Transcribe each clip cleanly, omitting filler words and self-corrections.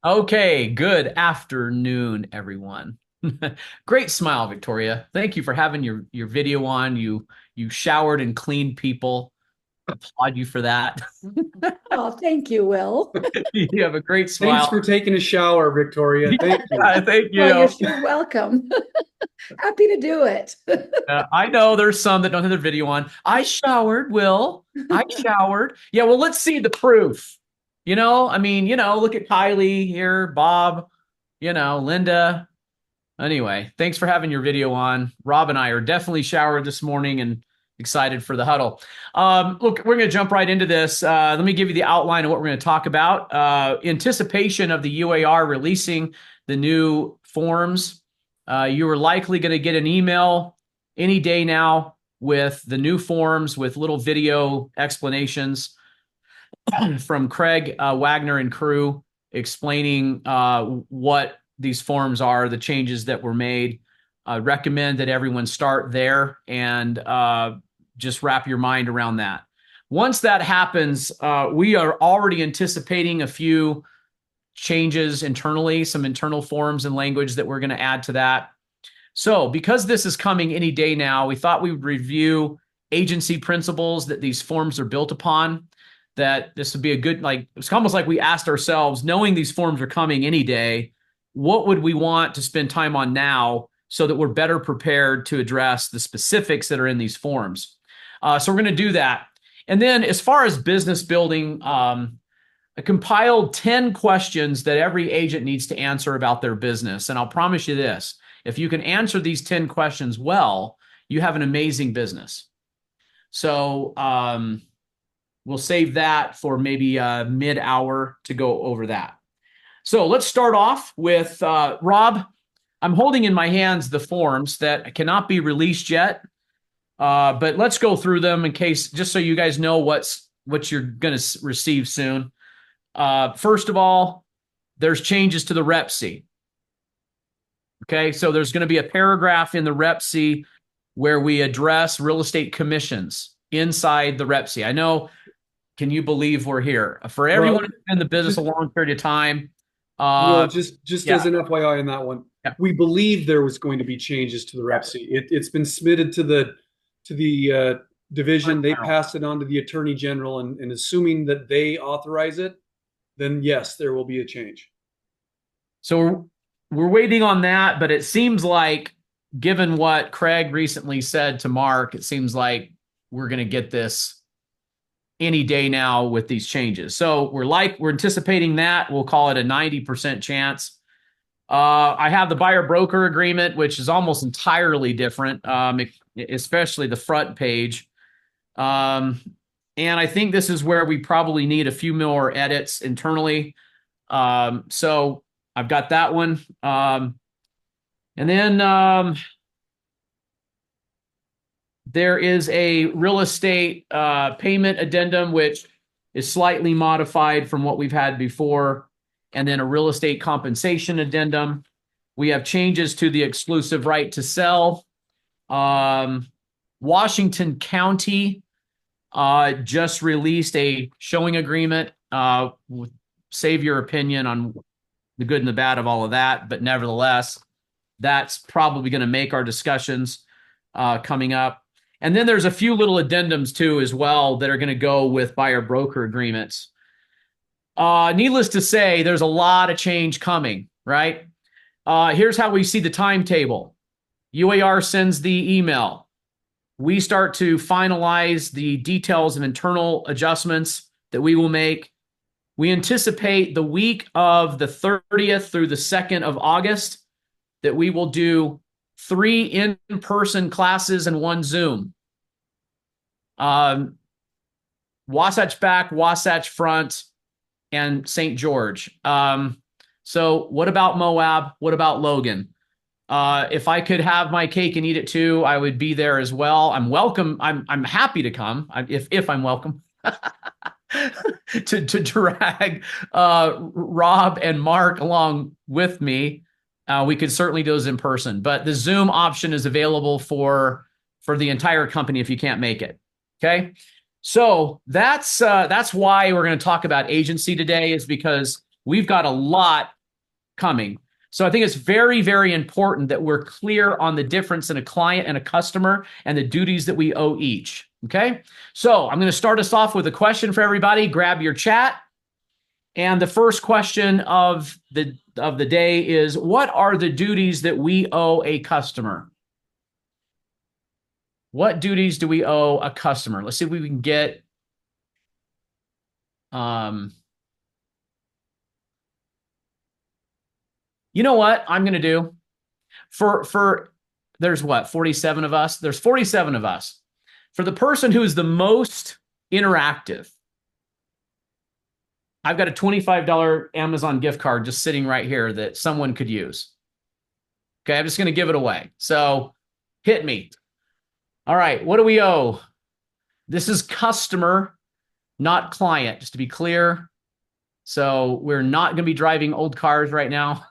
Okay, good afternoon, everyone. Great smile, Victoria. Thank you for having your video on. You showered and cleaned people. Applaud you for that. Oh, thank you, Will. You have a great Thanks smile. for taking a shower, Victoria. Thank you. Yeah, thank Well, you're you. sure welcome. Happy to do it. I know there's some that don't have their video on. I showered, Will. I showered. Yeah, well, let's see the proof. Look at Kylie here, Bob, Linda. Anyway, thanks for having your video on. Rob and I are definitely showered this morning and excited for the huddle. Look, we're going to jump right into this. Let me give you the outline of what we're going to talk about. Anticipation of the UAR releasing the new forms. You are likely going to get an email any day now with the new forms with little video explanations from Craig Wagner and crew explaining what these forms are, the changes that were made. I recommend that everyone start there and just wrap your mind around that. Once that happens, we are already anticipating a few changes internally, some internal forms and language that we're going to add to that. So, because this is coming any day now, we thought we would review agency principles that these forms are built upon. That this would be a good, like, it's almost like we asked ourselves, knowing these forms are coming any day, what would we want to spend time on now so that we're better prepared to address the specifics that are in these forms? So, we're going to do that. And then, as far as business building, I compiled 10 questions that every agent needs to answer about their business. And I'll promise you this, if you can answer these 10 questions well, you have an amazing business. So we'll save that for maybe a mid-hour to go over that. So let's start off with Rob. I'm holding in my hands the forms that cannot be released yet, but let's go through them in case, just so you guys know what you're going to receive soon. First of all, there's changes to the rep C. Okay, so there's going to be a paragraph in the rep C where we address real estate commissions inside the rep C. I know, can you believe we're here? For everyone Well, who's been in the business a just long period of time, well, uh, just yeah, as an FYI on that one, yeah, we believe there was going to be changes to the yeah. Rep C. It's been submitted to the division. They passed it on to the Attorney General, and assuming that they authorize it, then yes, there will be a change. So we're waiting on that, but it seems like, given what Craig recently said to Mark, it seems like we're going to get this any day now with these changes. So we're anticipating that. We'll call it a 90% chance. I have the buyer broker agreement, which is almost entirely different, especially the front page. Um, and I think this is where we probably need a few more edits internally. So I've got that one. And then there is a real estate payment addendum, which is slightly modified from what we've had before. And then a real estate compensation addendum. We have changes to the exclusive right to sell. Washington County just released a showing agreement. Save your opinion on the good and the bad of all of that, but nevertheless, that's probably going to make our discussions coming up. And then there's a few little addendums too as well that are going to go with buyer broker agreements. Needless to say, there's a lot of change coming, right? Here's how we see the timetable. UAR sends the email. We start to finalize the details of internal adjustments that we will make. We anticipate the week of the 30th through the 2nd of August that we will do 3 in-person classes and 1 Zoom. Wasatch back, Wasatch front, and St. George. So what about Moab? What about Logan? If I could have my cake and eat it too, I would be there as well. I'm welcome. I'm happy to come if I'm welcome to drag Rob and Mark along with me. We could certainly do those in person, but the Zoom option is available for the entire company if you can't make it. Okay, so that's why we're going to talk about agency today, is because We've got a lot coming. So I think it's very, very important that we're clear on the difference in a client and a customer and the duties that we owe each. Okay. So I'm going to start us off with a question for everybody. Grab your chat. And the first question of the day is, what are the duties that we owe a customer? What duties do we owe a customer? Let's see if we can get you know what I'm going to do for there's what 47 of us. There's 47 of us. For the person who is the most interactive, I've got a $25 Amazon gift card just sitting right here that someone could use. Okay, I'm just going to give it away. So hit me. All right, what do we owe? This is customer, not client, just to be clear. So we're not going to be driving old cars right now.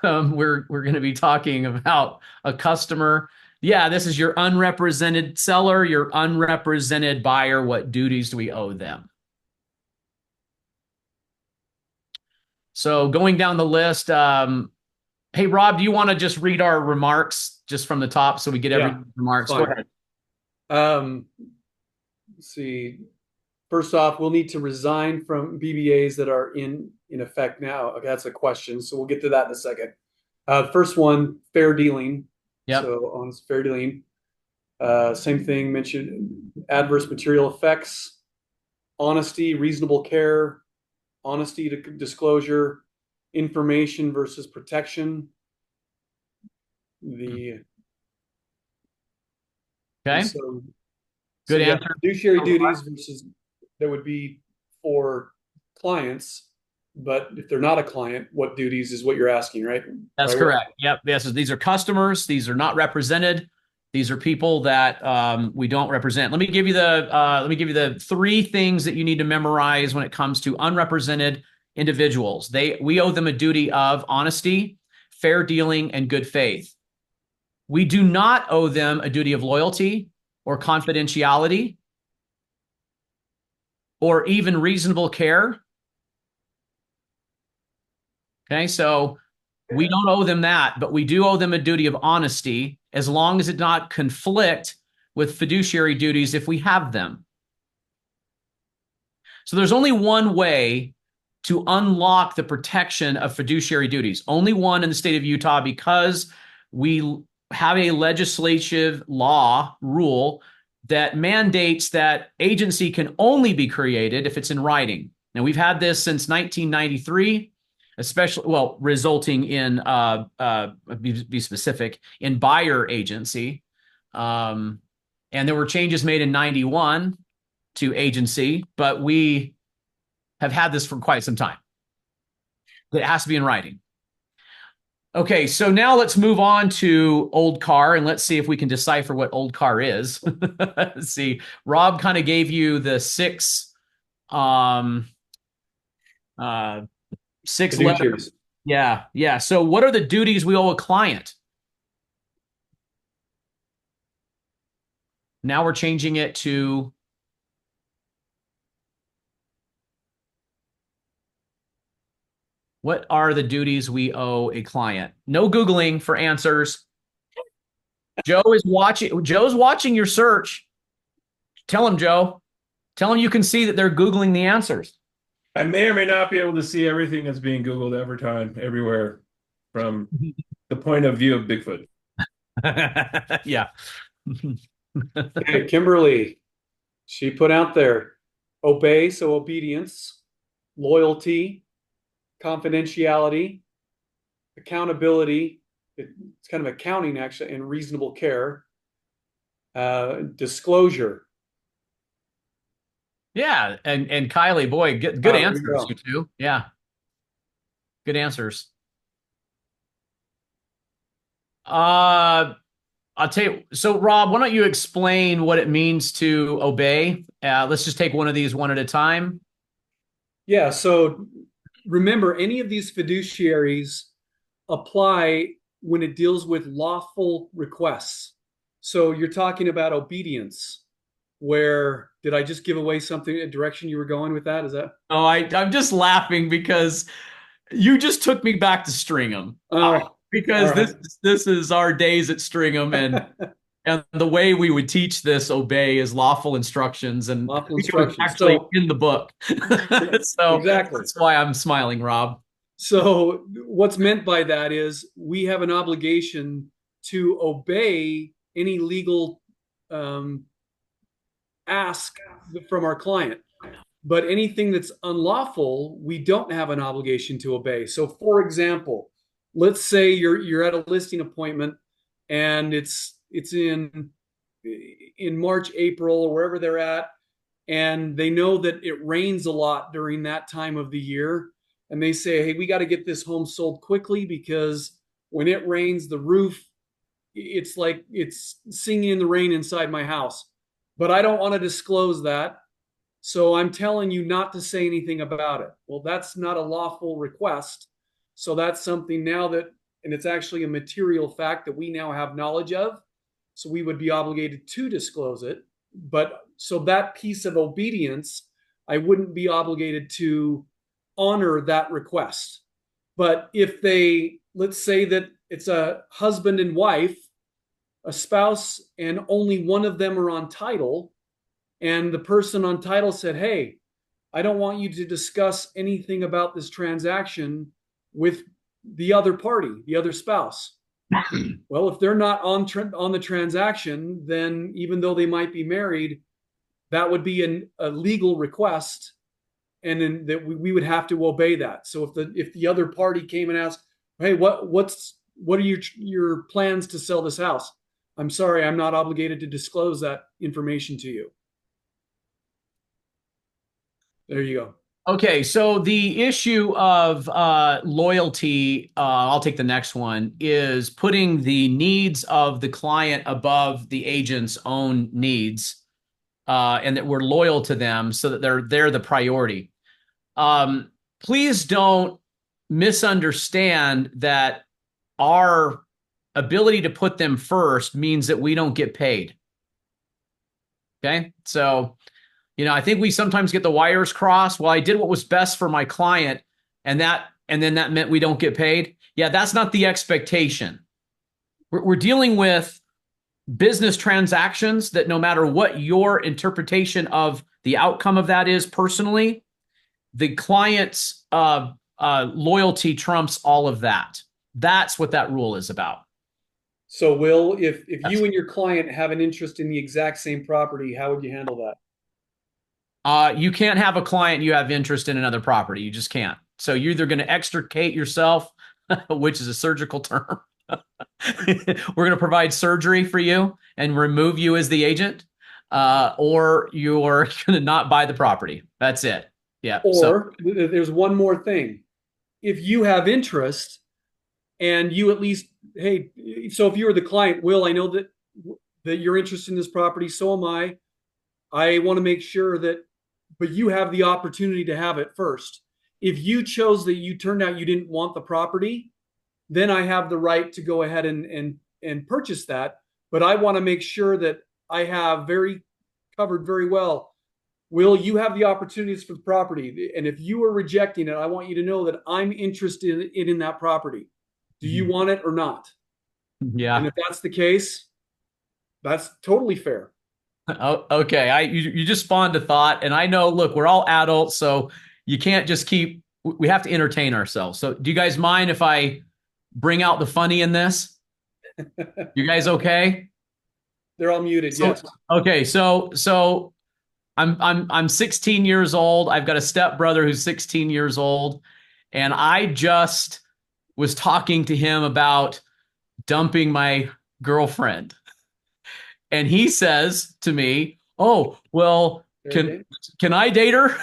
We're going to be talking about a customer. Yeah, this is your unrepresented seller, your unrepresented buyer. What duties do we owe them? So going down the list, hey, Rob, do you want to just read our remarks just from the top so we get every remarks? Fine. Go ahead. Let's see. First off, we'll need to resign from BBAs that are in effect now. Okay, that's a question, so we'll get to that in a second. First one, fair dealing. Yep. So on fair dealing, same thing mentioned, adverse material effects, honesty, reasonable care, honesty to disclosure, information versus protection. Okay. So Good answer. Fiduciary duties versus that would be for clients, but if they're not a client, what duties is what you're asking, right? That's correct. Yep. Yes. These are customers. These are not represented. These are people that we don't represent. Let me give you the three things that you need to memorize when it comes to unrepresented individuals. We owe them a duty of honesty, fair dealing, and good faith. We do not owe them a duty of loyalty or confidentiality or even reasonable care. Okay, so we don't owe them that, but we do owe them a duty of honesty as long as it not conflict with fiduciary duties if we have them. So there's only one way to unlock the protection of fiduciary duties. Only one in the state of Utah, because we have a legislative law rule that mandates that agency can only be created if it's in writing. Now, we've had this since 1993, especially, well, resulting in, be specific, in buyer agency. And there were changes made in 91 to agency, but we have had this for quite some time. It has to be in writing. Okay, so now let's move on to old car, and let's see if we can decipher what old car is. Let's see. Rob kind of gave you the six letters. Yeah. So what are the duties we owe a client? Now we're changing it to what are the duties we owe a client? No Googling for answers. Joe's watching your search. Tell him, Joe. Tell him you can see that they're Googling the answers. I may or may not be able to see everything that's being Googled every time, everywhere, from the point of view of Bigfoot. Yeah. Okay, Kimberly, she put out there, obey, so obedience, loyalty, confidentiality, accountability, it's kind of accounting actually, and reasonable care, disclosure. Yeah, and Kylie, boy, good answers, you two. Yeah, good answers. I'll tell you. So, Rob, why don't you explain what it means to obey? Let's just take one of these one at a time. Yeah. So, remember, any of these fiduciaries apply when it deals with lawful requests. So, you're talking about obedience. where did I just give away something, a direction you were going with that? Is that? Oh, I'm just laughing because you just took me back to Stringham. Oh, all Because right. this is our days at Stringham, and the way we would teach this obey is lawful instructions, and I Lawful think it was instructions. actually So in the book. So exactly. that's why I'm smiling, Rob. So what's meant by that is we have an obligation to obey any legal um, ask from our client. But anything that's unlawful, we don't have an obligation to obey. So, for example, let's say you're at a listing appointment and it's in March, April, or wherever they're at, and they know that it rains a lot during that time of the year, and they say, "Hey, we got to get this home sold quickly because when it rains, the roof, it's like it's singing in the rain inside my house." But I don't want to disclose that, so I'm telling you not to say anything about it. Well, that's not a lawful request. So that's something now that, and it's actually a material fact that we now have knowledge of. So we would be obligated to disclose it. But so that piece of obedience, I wouldn't be obligated to honor that request. But if they, let's say that it's a husband and wife, a spouse, and only one of them are on title, and the person on title said, "Hey, I don't want you to discuss anything about this transaction with the other party, the other spouse." Well, if they're not on the transaction, then even though they might be married, that would be a legal request, and then that we would have to obey that. So if the other party came and asked, "Hey, what are your plans to sell this house?" I'm sorry, I'm not obligated to disclose that information to you. There you go. Okay, so the issue of loyalty, I'll take the next one, is putting the needs of the client above the agent's own needs, and that we're loyal to them so that they're the priority. Please don't misunderstand that our ability to put them first means that we don't get paid. Okay, so I think we sometimes get the wires crossed. Well, I did what was best for my client, and then that meant we don't get paid. Yeah, that's not the expectation. We're dealing with business transactions that no matter what your interpretation of the outcome of that is personally, the client's loyalty trumps all of that. That's what that rule is about. So, Will, if you and your client have an interest in the exact same property, how would you handle that? You can't have a client you have interest in another property. You just can't. So you're either going to extricate yourself, which is a surgical term. We're going to provide surgery for you and remove you as the agent, or you're going to not buy the property. That's it. Yeah. Or there's one more thing. If you have interest and you at least, hey, so if you were the client, Will, I know that you're interested in this property, so am I. I want to make sure that, but you have the opportunity to have it first. If you chose that you turned out you didn't want the property, then I have the right to go ahead and purchase that. But I want to make sure that I have covered very well. Will, you have the opportunities for the property. And if you are rejecting it, I want you to know that I'm interested in that property. Do you want it or not? Yeah. And if that's the case, that's totally fair. Oh, okay. You just spawned a thought, and I know. Look, we're all adults, so you can't just keep. We have to entertain ourselves. So, do you guys mind if I bring out the funny in this? You guys okay? They're all muted. Yes. Okay. So I'm 16 years old. I've got a stepbrother who's 16 years old, and I just was talking to him about dumping my girlfriend. And he says to me, "Oh, well, can I date her?"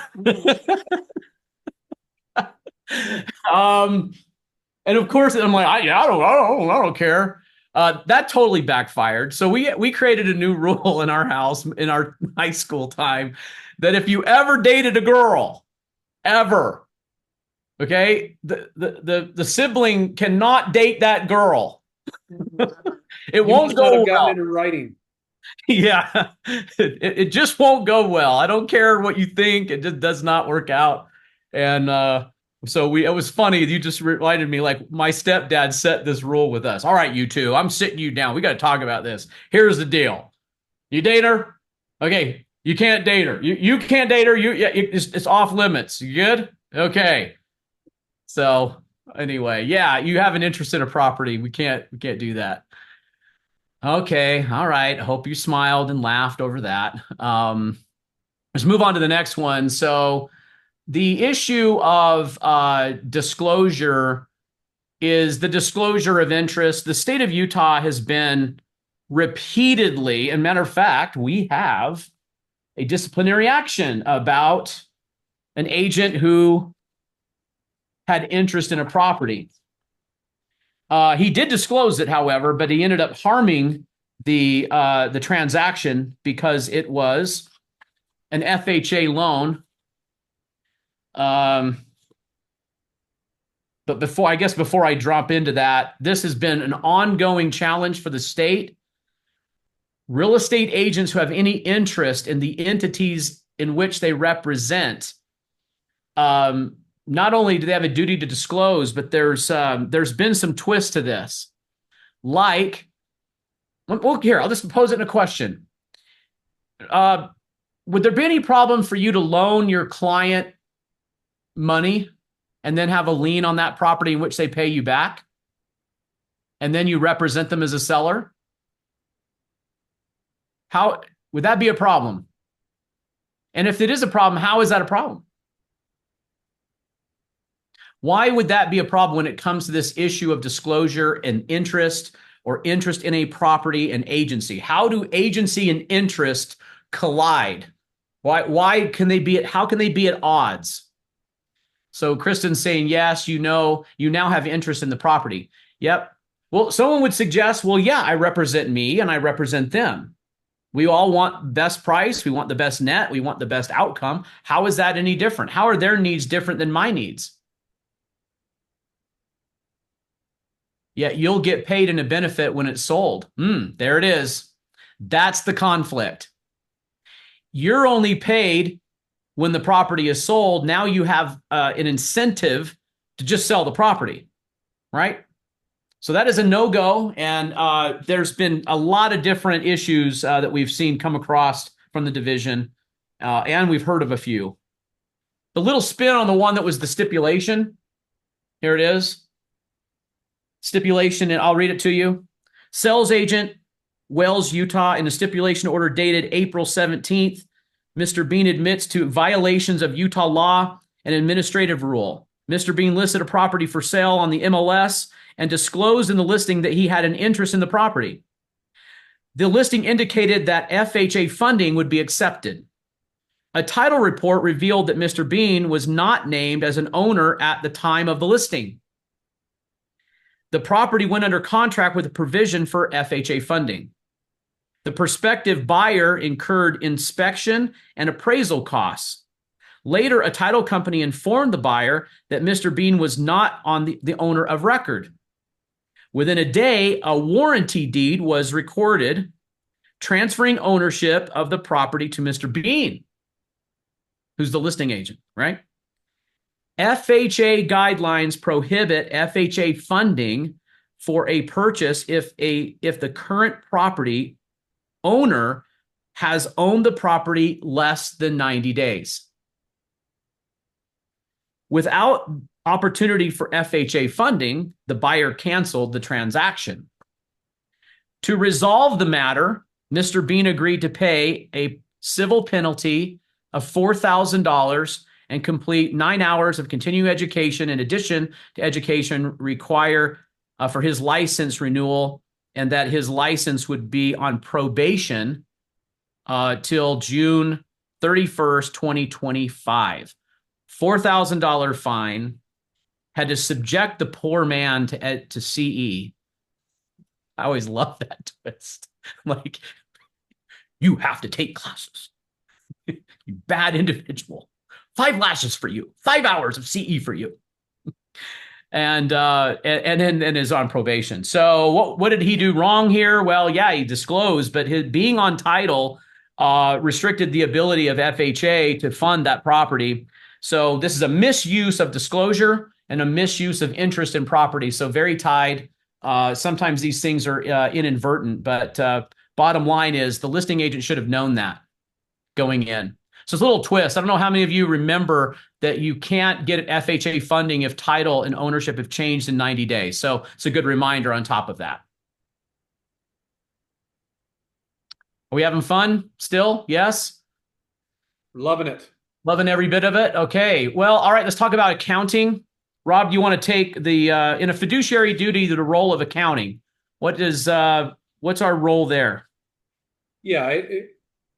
And of course, I'm like, I don't care. That totally backfired. So we created a new rule in our house in our high school time that if you ever dated a girl, ever, okay, the sibling cannot date that girl. It You won't must not go have gotten well. it in writing. Yeah, it just won't go well. I don't care what you think, it just does not work out. And so it was funny. You just reminded me, like, my stepdad set this rule with us. All right, you two, I'm sitting you down. We got to talk about this. Here's the deal. You date her? Okay. You can't date her. You can't date her. It's off limits. You good? Okay. So anyway, yeah, you have an interest in a property. We can't do that. Okay, all right. Hope you smiled and laughed over that. Let's move on to the next one. So the issue of disclosure is the disclosure of interest. The state of Utah has been repeatedly, and matter of fact, we have a disciplinary action about an agent who had interest in a property. He did disclose it, however, but he ended up harming the transaction because it was an FHA loan. But before I drop into that, this has been an ongoing challenge for the state. Real estate agents who have any interest in the entities in which they represent, not only do they have a duty to disclose, but there's been some twists to this. Like, well, here, I'll just pose it in a question. Would there be any problem for you to loan your client money and then have a lien on that property in which they pay you back? And then you represent them as a seller? How would that be a problem? And if it is a problem, how is that a problem? Why would that be a problem when it comes to this issue of disclosure and interest, or interest in a property and agency? How do agency and interest collide? Why can they be how can they be at odds? So Kristen's saying, yes, you now have interest in the property. Yep. Well, someone would suggest, well, yeah, I represent me and I represent them. We all want best price. We want the best net. We want the best outcome. How is that any different? How are their needs different than my needs? Yet you'll get paid in a benefit when it's sold. There it is. That's the conflict. You're only paid when the property is sold. Now you have an incentive to just sell the property, right? So that is a no-go, and there's been a lot of different issues that we've seen come across from the division, and we've heard of a few. The little spin on the one that was the stipulation, here it is. Stipulation, and I'll read it to you. Sales agent, Wells, Utah, in a stipulation order dated April 17th, Mr. Bean admits to violations of Utah law and administrative rule. Mr. Bean listed a property for sale on the MLS and disclosed in the listing that he had an interest in the property. The listing indicated that FHA funding would be accepted. A title report revealed that Mr. Bean was not named as an owner at the time of the listing. The property went under contract with a provision for FHA funding. The prospective buyer incurred inspection and appraisal costs. Later, a title company informed the buyer that Mr. Bean was not on the owner of record. Within a day, a warranty deed was recorded, transferring ownership of the property to Mr. Bean, who's the listing agent, right? FHA guidelines prohibit FHA funding for a purchase if the current property owner has owned the property less than 90 days. Without opportunity for FHA funding, the buyer canceled the transaction. To resolve the matter, Mr. Bean agreed to pay a civil penalty of $4,000 and complete 9 hours of continuing education in addition to education required for his license renewal, and that his license would be on probation till June 31st, 2025. $4,000 fine, had to subject the poor man to CE. I always love that twist. Like, you have to take classes. You bad individual. 5 lashes for you. 5 hours of CE for you. and is on probation. So what did he do wrong here? Well, yeah, he disclosed, but his being on title restricted the ability of FHA to fund that property. So this is a misuse of disclosure and a misuse of interest in property. So very tied. Sometimes these things are inadvertent, but bottom line is the listing agent should have known that going in. So it's a little twist. I don't know how many of you remember that you can't get FHA funding if title and ownership have changed in 90 days. So it's a good reminder on top of that. Are we having fun still? Yes? Loving it. Loving every bit of it? Okay. Well, all right, let's talk about accounting. Rob, do you want to take the in a fiduciary duty, the role of accounting? What's our role there? Yeah,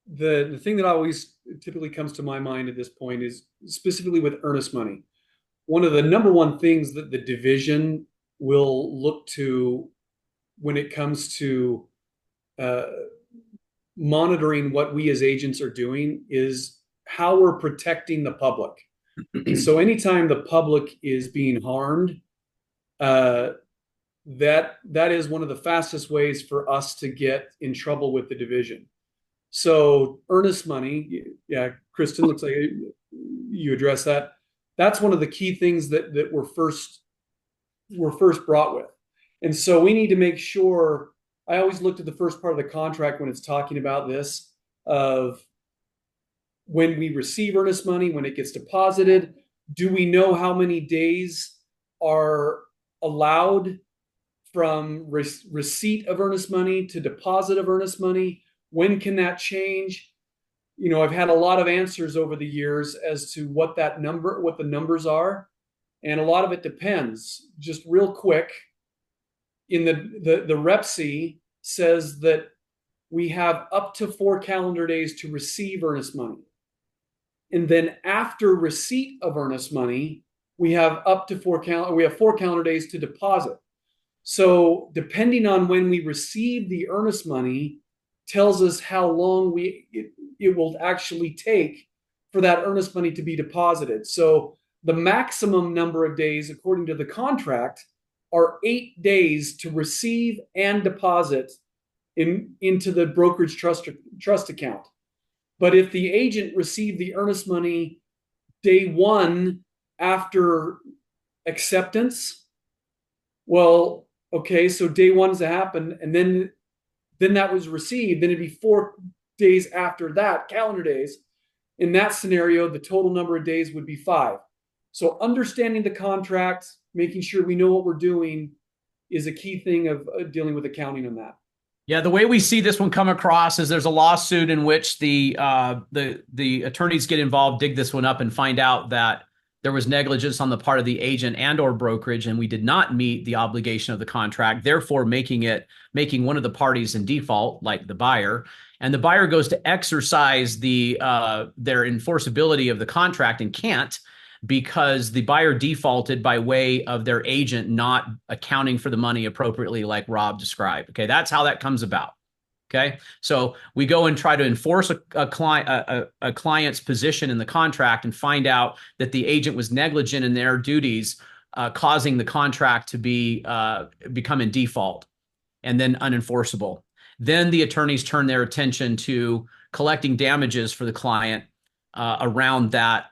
the thing that always typically comes to my mind at this point is specifically with earnest money. One of the number one things that the division will look to when it comes to monitoring what we as agents are doing is how we're protecting the public. So anytime the public is being harmed, that is one of the fastest ways for us to get in trouble with the division. So earnest money, yeah, Kristen, looks like you addressed that. That's one of the key things that we're first brought with. And so we need to make sure, I always looked at the first part of the contract when it's talking about this, of when we receive earnest money, when it gets deposited, do we know how many days are allowed from receipt of earnest money to deposit of earnest money? When can that change? You know, I've had a lot of answers over the years as to what the numbers are. And a lot of it depends. Just real quick, in the REPC says that we have up to 4 calendar days to receive earnest money. And then after receipt of earnest money, we have up to 4 calendar days to deposit. So depending on when we receive the earnest money tells us how long it will actually take for that earnest money to be deposited. So the maximum number of days, according to the contract, are 8 days to receive and deposit into the brokerage trust account. But if the agent received the earnest money day one after acceptance, well, okay, so day one's to happen, and then that was received, then it'd be 4 days after that, calendar days. In that scenario, the total number of days would be 5. So understanding the contract, making sure we know what we're doing is a key thing of dealing with accounting on that. Yeah, the way we see this one come across is there's a lawsuit in which the attorneys get involved, dig this one up, and find out that there was negligence on the part of the agent and or brokerage, and we did not meet the obligation of the contract, therefore making one of the parties in default, like the buyer. And the buyer goes to exercise their enforceability of the contract and can't, because the buyer defaulted by way of their agent not accounting for the money appropriately, like Rob described. Okay, that's how that comes about. Okay, so we go and try to enforce a client's position in the contract and find out that the agent was negligent in their duties, causing the contract to become in default and then unenforceable. Then the attorneys turn their attention to collecting damages for the client around that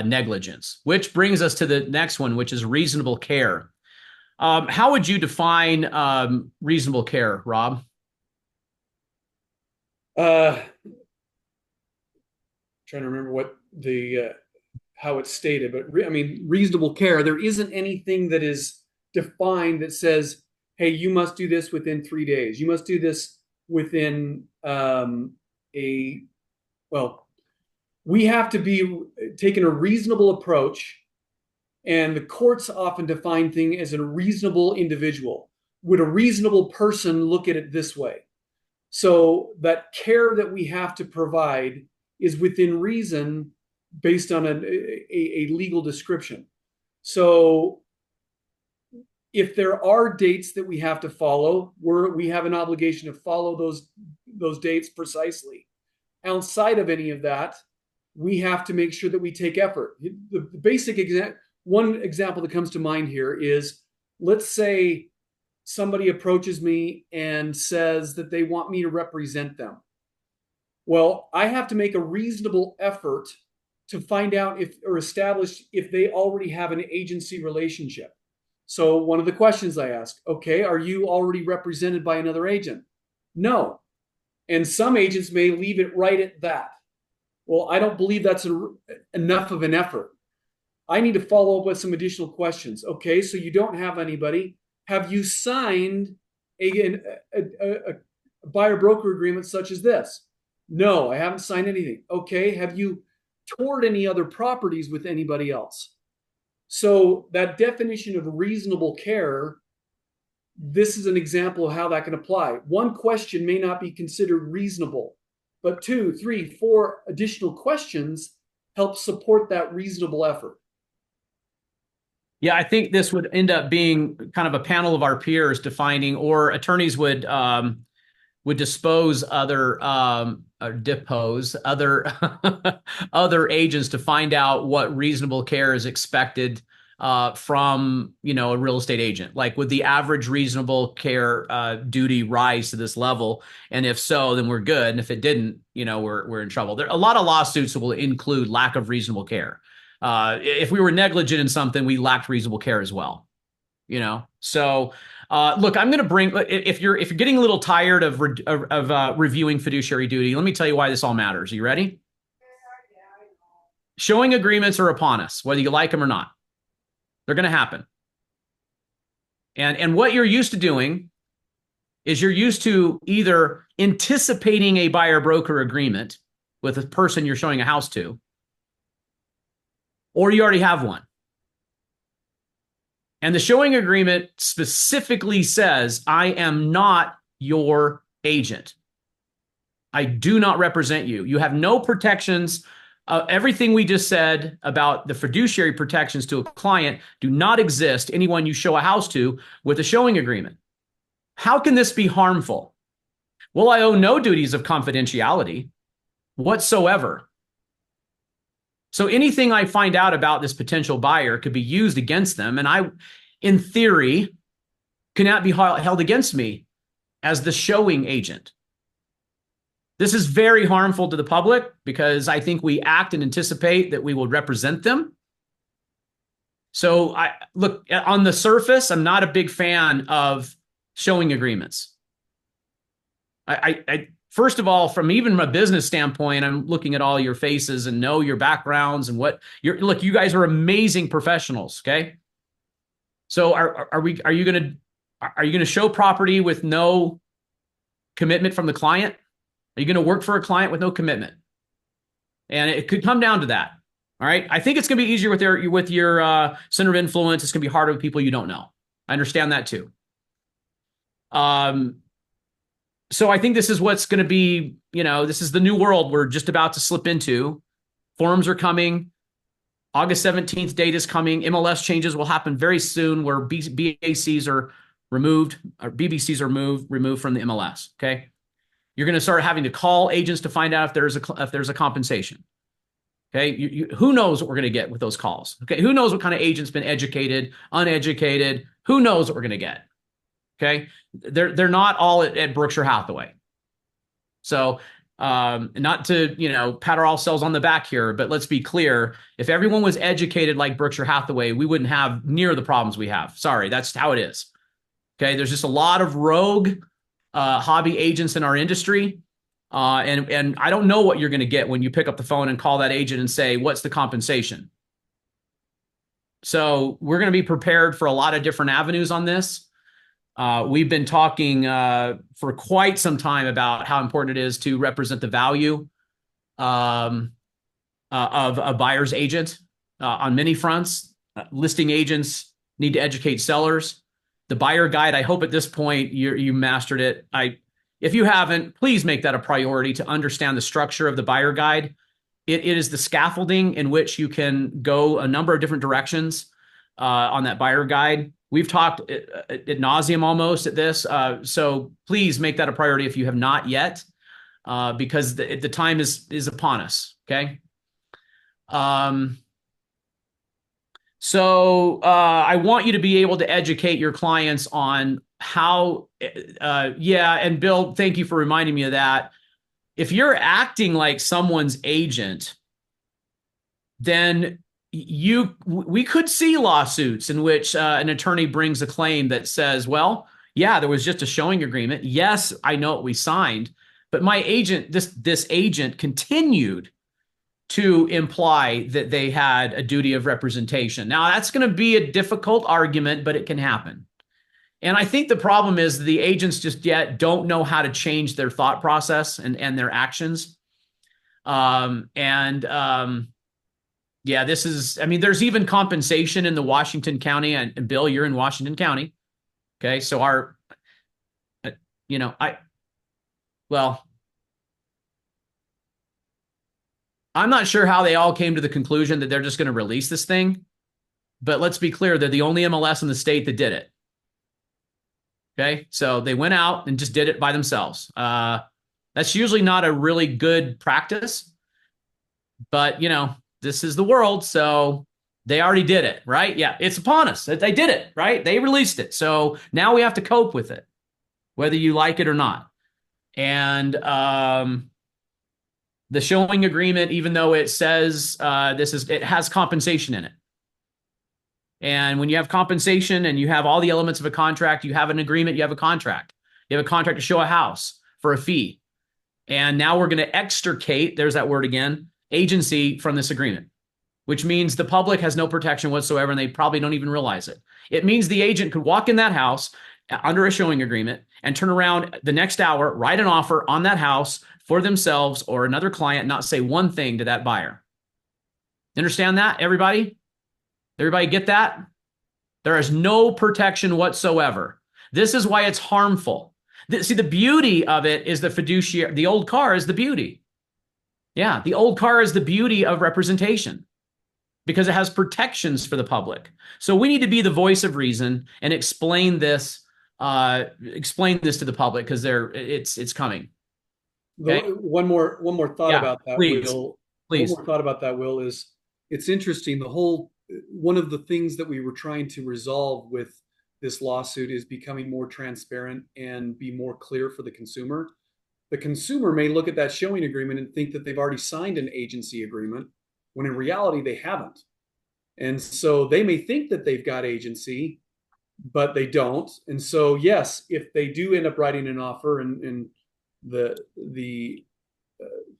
negligence, which brings us to the next one, which is reasonable care. How would you define reasonable care, Rob? Trying to remember what how it's stated, but reasonable care. There isn't anything that is defined that says, "Hey, you must do this within 3 days. You must do this within we have to be taking a reasonable approach, and the courts often define things as a reasonable individual. Would a reasonable person look at it this way? So that care that we have to provide is within reason based on a legal description. So if there are dates that we have to follow, we have an obligation to follow those dates precisely. Outside of any of that, we have to make sure that we take effort. The basic one example that comes to mind here is, let's say somebody approaches me and says that they want me to represent them. Well, I have to make a reasonable effort to find out if or establish if they already have an agency relationship. So one of the questions I ask, okay, are you already represented by another agent? No. And some agents may leave it right at that. Well, I don't believe that's enough of an effort. I need to follow up with some additional questions. Okay, so you don't have anybody. Have you signed a buyer broker agreement such as this? No, I haven't signed anything. Okay, have you toured any other properties with anybody else? So that definition of reasonable care, this is an example of how that can apply. One question may not be considered reasonable, but 2, 3, 4 additional questions help support that reasonable effort. Yeah, I think this would end up being kind of a panel of our peers defining, or attorneys would dispose other or depose other other agents to find out what reasonable care is expected from, you know, a real estate agent. Like, would the average reasonable care duty rise to this level? And if so, then we're good. And if it didn't, you know, we're in trouble. There are a lot of lawsuits that will include lack of reasonable care. If we were negligent in something, we lacked reasonable care as well. You know, so look, I'm going to bring, if you're getting a little tired of reviewing fiduciary duty, let me tell you why this all matters. Are you ready? Showing agreements are upon us, whether you like them or not. They're going to happen. And what you're used to doing is you're used to either anticipating a buyer broker agreement with a person you're showing a house to, or you already have one. And the showing agreement specifically says, I am not your agent. I do not represent you. You have no protections. Everything we just said about the fiduciary protections to a client do not exist to anyone you show a house to with a showing agreement. How can this be harmful? Well, I owe no duties of confidentiality whatsoever. So anything I find out about this potential buyer could be used against them. And I, in theory, cannot be held against me as the showing agent. This is very harmful to the public because I think we act and anticipate that we will represent them. So I look, on the surface, I'm not a big fan of showing agreements. I first of all, from even a business standpoint, I'm looking at all your faces and know your backgrounds and what you're. Look, you guys are amazing professionals. Okay, so are you gonna show property with no commitment from the client? Are you gonna work for a client with no commitment? And it could come down to that. All right, I think it's gonna be easier with your center of influence. It's gonna be harder with people you don't know. I understand that too. So I think this is what's going to be, you know, this is the new world we're just about to slip into. Forms are coming. August 17th date is coming. MLS changes will happen very soon where BACs are removed, or BBCs are removed from the MLS. Okay. You're going to start having to call agents to find out if there's a compensation. Okay. Who knows what we're going to get with those calls? Okay. Who knows what kind of agent's been educated, uneducated? Who knows what we're going to get? Okay. They're not all at Berkshire Hathaway. So not to, you know, pat ourselves on the back here, but let's be clear. If everyone was educated like Berkshire Hathaway, we wouldn't have near the problems we have. Sorry, that's how it is. Okay. There's just a lot of rogue hobby agents in our industry. And I don't know what you're going to get when you pick up the phone and call that agent and say, what's the compensation? So we're going to be prepared for a lot of different avenues on this. We've been talking for quite some time about how important it is to represent the value of a buyer's agent on many fronts. Listing agents need to educate sellers. The buyer guide, I hope at this point you mastered it. If you haven't, please make that a priority to understand the structure of the buyer guide. It is the scaffolding in which you can go a number of different directions on that buyer guide. We've talked ad nauseum almost at this. So please make that a priority if you have not yet, because the time is upon us. Okay. So I want you to be able to educate your clients on how, yeah. And Bill, thank you for reminding me of that. If you're acting like someone's agent, then we could see lawsuits in which an attorney brings a claim that says, well, yeah, there was just a showing agreement. Yes, I know what we signed, but my agent, this agent continued to imply that they had a duty of representation. Now, that's going to be a difficult argument, but it can happen. And I think the problem is the agents just yet don't know how to change their thought process and their actions. Yeah, this is, I mean, there's even compensation in the Washington County, and Bill, you're in Washington County. Okay. So you know, well, I'm not sure how they all came to the conclusion that they're just going to release this thing, but let's be clear. They're the only MLS in the state that did it. Okay. So they went out and just did it by themselves. That's usually not a really good practice, but this is the world. So they already did it, right? Yeah. It's upon us. They did it, right? They released it. So now we have to cope with it, whether you like it or not. And, the showing agreement, even though it says it has compensation in it. And when you have compensation and you have all the elements of a contract, you have an agreement, you have a contract. You have a contract to show a house for a fee. And now we're going to extricate, there's that word again, agency from this agreement, which means the public has no protection whatsoever, and they probably don't even realize it. It means the agent could walk in that house under a showing agreement and turn around the next hour, write an offer on that house for themselves or another client, not say one thing to that buyer. Understand that, everybody? Everybody get that? There is no protection whatsoever. This is why it's harmful. See, the beauty of it is the fiduciary. The old car is the beauty. Yeah, the old car is the beauty of representation because it has protections for the public. So we need to be the voice of reason and explain this to the public because it's coming. Okay? One more thought about that, please. Will. Please. One more thought about that, Will, is it's interesting. One of the things that we were trying to resolve with this lawsuit is becoming more transparent and be more clear for the consumer. The consumer may look at that showing agreement and think that they've already signed an agency agreement, when in reality they haven't. And so they may think that they've got agency, but they don't. And so, yes, if they do end up writing an offer and the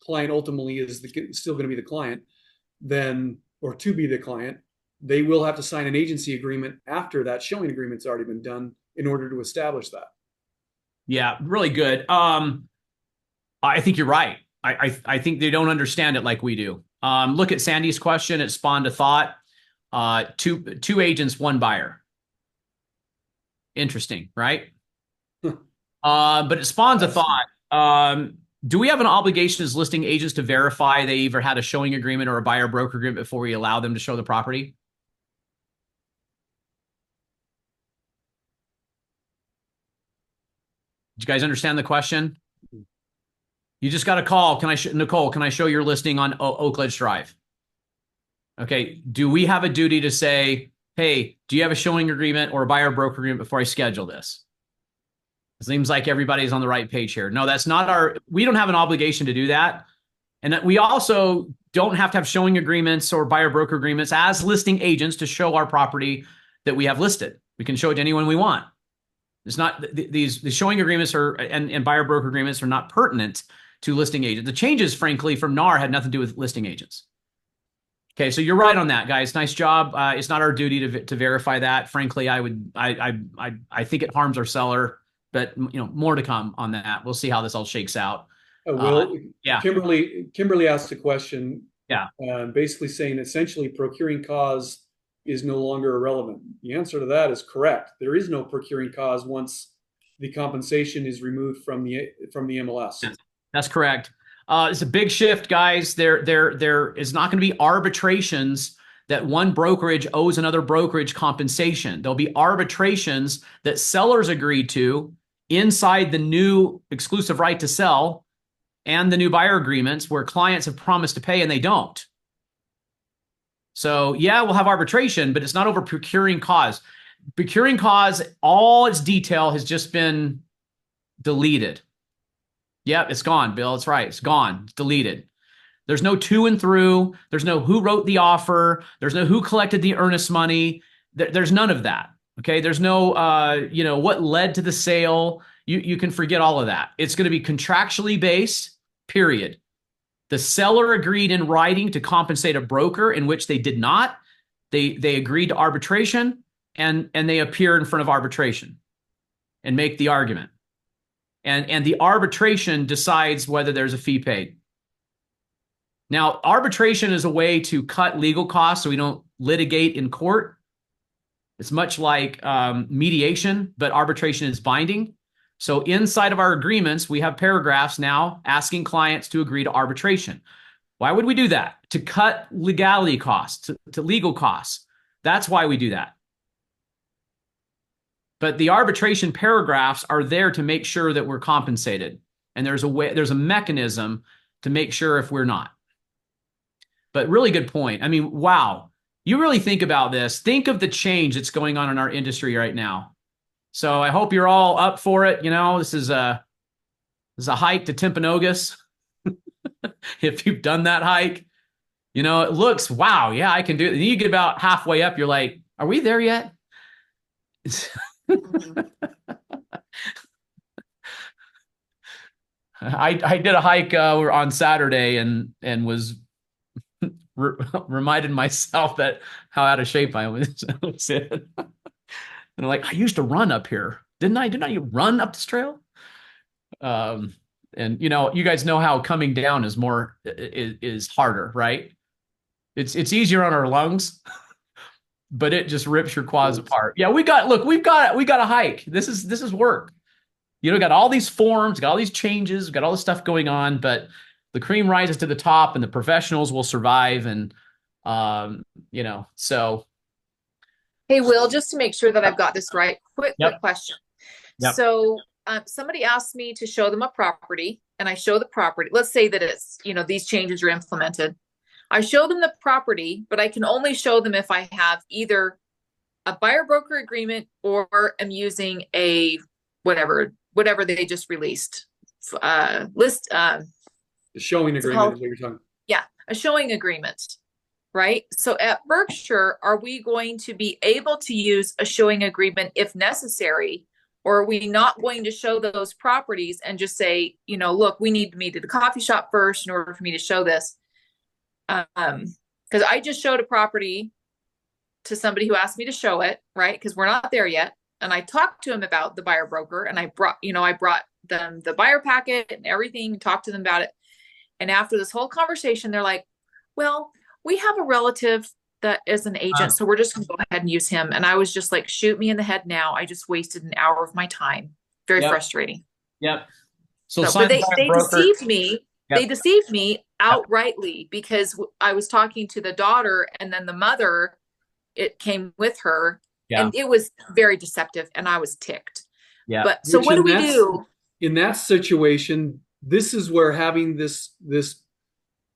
client ultimately is still going to be the client, then, or to be the client, they will have to sign an agency agreement after that showing agreement's already been done in order to establish that. Yeah, really good. I think you're right. I think they don't understand it like we do. Look at Sandy's question. It spawned a thought. Two agents, one buyer. Interesting, right? But it spawns a thought. Do we have an obligation as listing agents to verify they either had a showing agreement or a buyer broker agreement before we allow them to show the property? Did you guys understand the question? You just got a call. Nicole, can I show your listing on Oak Ledge Drive? Okay. Do we have a duty to say, hey, do you have a showing agreement or a buyer broker agreement before I schedule this? It seems like everybody's on the right page here. No, that's not we don't have an obligation to do that. And we also don't have to have showing agreements or buyer broker agreements as listing agents to show our property that we have listed. We can show it to anyone we want. It's not these showing agreements and buyer broker agreements are not pertinent to listing agents. The changes, frankly, from NAR had nothing to do with listing agents. Okay, so you're right on that, guys. Nice job. It's not our duty to verify that. Frankly, I think it harms our seller, but more to come on that. We'll see how this all shakes out. Yeah. Kimberly asked a question. Yeah. Basically saying essentially procuring cause is no longer irrelevant. The answer to that is correct. There is no procuring cause once the compensation is removed from the MLS. Yes, that's correct. It's a big shift, guys. There is not going to be arbitrations that one brokerage owes another brokerage compensation. There'll be arbitrations that sellers agree to inside the new exclusive right to sell and the new buyer agreements where clients have promised to pay and they don't. So yeah, we'll have arbitration, but it's not over procuring cause. Procuring cause, all its detail has just been deleted. Yep, it's gone, Bill. It's right. It's gone. It's deleted. There's no to and through. There's no who wrote the offer. There's no who collected the earnest money. There's none of that. Okay. There's no, what led to the sale. You can forget all of that. It's going to be contractually based, period. The seller agreed in writing to compensate a broker, in which they did not. They agreed to arbitration, and they appear in front of arbitration and make the argument. And the arbitration decides whether there's a fee paid. Now, arbitration is a way to cut legal costs so we don't litigate in court. It's much like mediation, but arbitration is binding. So inside of our agreements, we have paragraphs now asking clients to agree to arbitration. Why would we do that? To cut legality costs, to legal costs. That's why we do that. But the arbitration paragraphs are there to make sure that we're compensated. And there's a mechanism to make sure if we're not. But really good point. I mean, wow. You really think about this. Think of the change that's going on in our industry right now. So I hope you're all up for it. This is a hike to Timpanogos. If you've done that hike, it looks, wow, yeah, I can do it. And you get about halfway up, you're like, are we there yet? I did a hike on Saturday and was reminded myself that how out of shape I was. And I'm like, I used to run up here, didn't I? Didn't I run up this trail? And you guys know how coming down is is harder, right? It's easier on our lungs, but it just rips your quads apart. Yeah, we've got a hike. This is work. Got all these forms, got all these changes, got all this stuff going on, but the cream rises to the top and the professionals will survive. And, so. Hey, Will, just to make sure that I've got this right, quick question. Yep. So somebody asked me to show them a property, and I show the property. Let's say that it's, these changes are implemented. I show them the property, but I can only show them if I have either a buyer broker agreement or am using a whatever they just released list. The showing agreement is what you're talking. Yeah, a showing agreement, right? So at Berkshire, are we going to be able to use a showing agreement if necessary, or are we not going to show those properties and just say, look, we need to meet at the coffee shop first in order for me to show this? Because I just showed a property to somebody who asked me to show it, right? Because we're not there yet. And I talked to him about the buyer broker, and I brought them the buyer packet and everything, talked to them about it. And after this whole conversation, they're like, well, we have a relative that is an agent, so we're just going to go ahead and use him. And I was just like, shoot me in the head now. I just wasted an hour of my time. Very frustrating. Yep. But they deceived me. Yep. They deceived me outrightly because I was talking to the daughter, and then the mother, it came with her. Yeah. And it was very deceptive, and I was ticked. Yeah. But so what do we do? In that situation, this is where having this